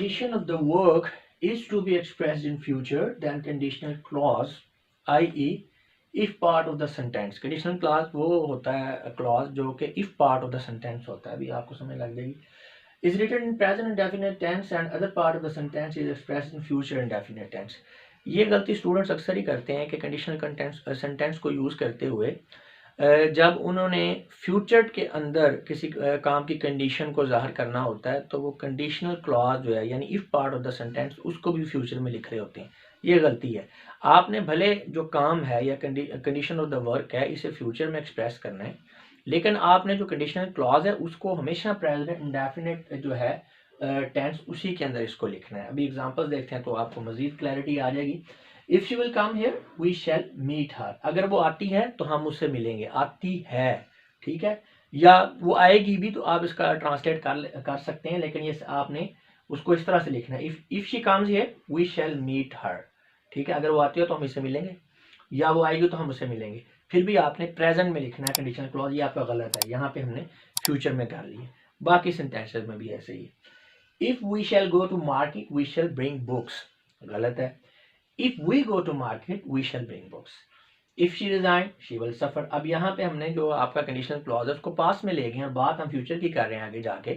condition of the work is to be expressed in future then conditional clause, i.e. if part of the sentence. conditional clause वो होता है clause जो कि if part of the sentence होता है, अभी आपको समझ लग जाएगी. is written in present indefinite tense and other part of the sentence is expressed in future indefinite tense. ये गलती स्टूडेंट्स अक्सर ही करते हैं कि कंडीशनल सेंटेंस को यूज़ करते हुए जब उन्होंने फ्यूचर के अंदर किसी काम की कंडीशन को ज़ाहिर करना होता है तो वो कंडीशनल क्लॉज जो है यानी if part of the sentence उसको भी फ्यूचर में लिख रहे होते हैं. ये गलती है. आपने भले जो काम है या कंडीशन ऑफ द वर्क है इसे फ्यूचर में एक्सप्रेस करना है, लेकिन आपने जो कंडीशनल क्लॉज है उसको हमेशा प्रेजेंट इंडेफिनिट जो है टेंस उसी के अंदर इसको लिखना है. अभी एग्जांपल्स देखते हैं तो आपको मजीद क्लैरिटी आ जाएगी. If she will come here we shall meet her. अगर वो आती है तो हम उससे मिलेंगे. आती है, ठीक है, या वो आएगी भी तो आप इसका ट्रांसलेट कर सकते हैं, लेकिन ये आपने उसको इस तरह से लिखना है. If she comes here we shall meet her. ठीक है, अगर वो आती हो तो हम इससे मिलेंगे, या वो आएगी तो हम उससे मिलेंगे. फिर भी आपने प्रेजेंट में लिखना है कंडीशनल क्लॉज. ये आपका गलत है, यहाँ पे हमने फ्यूचर में कर लिए. बाकी सेंटेंसेस में भी ऐसे ही. If we shall go to market we shall bring books, गलत है. If we go to market we shall bring books. If she resign she will suffer. अब यहाँ पे हमने जो आपका कंडीशनल क्लॉज है उसको पास में ले गए हैं, बात हम फ्यूचर की कर रहे हैं आगे जाके.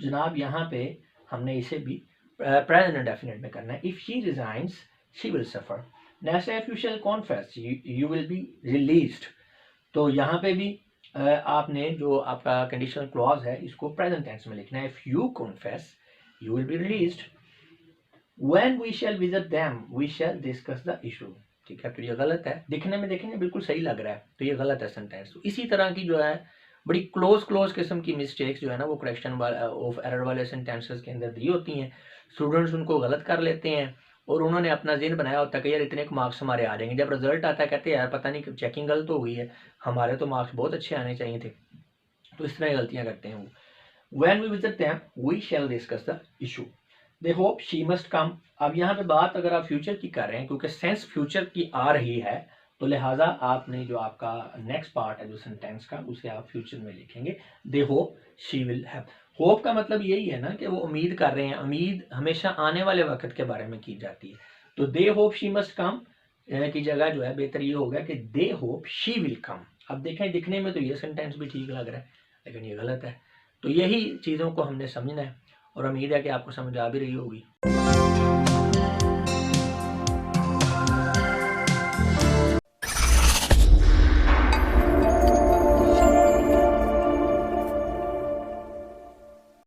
जनाब यहाँ पे हमने इसे भी प्रेजेंट इंडेफिनिट में करना है. If she resigns she will suffer. Next है if you shall confess you will be released. तो यहाँ पे भी आपने जो आपका कंडीशनल क्लॉज है इसको प्रेजेंट टेंस में लिखना है. If you confess you will be released. When we shall visit them we shall discuss the issue. ठीक है, तो ये गलत है. दिखने में देखेंगे बिल्कुल सही लग रहा है, तो ये गलत है सेंटेंस. तो इसी तरह की जो है बड़ी क्लोज किस्म की मिस्टेक्स जो है ना वो करेक्शन ऑफ एरर वाले सेंटेंसेस के अंदर दी होती हैं. स्टूडेंट्स उनको गलत कर लेते हैं और उन्होंने अपना जिन बनाया होता है कि यार इतने मार्क्स हमारे आ जाएंगे. जब रिजल्ट आता है कहते हैं यार पता नहीं चेकिंग गलत हो गई है, हमारे तो मार्क्स बहुत अच्छे आने चाहिए थे. तो इस तरह गलतियाँ करते हैं वो. When we visit them we shall discuss the issue. They hope she must come. अब यहाँ पे बात अगर आप फ्यूचर की कर रहे हैं क्योंकि सेंस फ्यूचर की आ रही है तो लिहाजा आपने जो आपका नेक्स्ट पार्ट है जो सेंटेंस का उसे आप फ्यूचर में लिखेंगे. They hope she will have. Hope का मतलब यही है ना कि वो उम्मीद कर रहे हैं. उम्मीद हमेशा आने वाले वक्त के बारे में की जाती है. तो they hope she must come की जगह जो है बेहतर ये होगा कि दे होप शी विल कम. अब देखें दिखने में तो ये सेंटेंस भी ठीक लग रहा है लेकिन ये गलत है. तो यही चीज़ों को हमने समझना है और उम्मीद है कि आपको समझ आ भी रही होगी.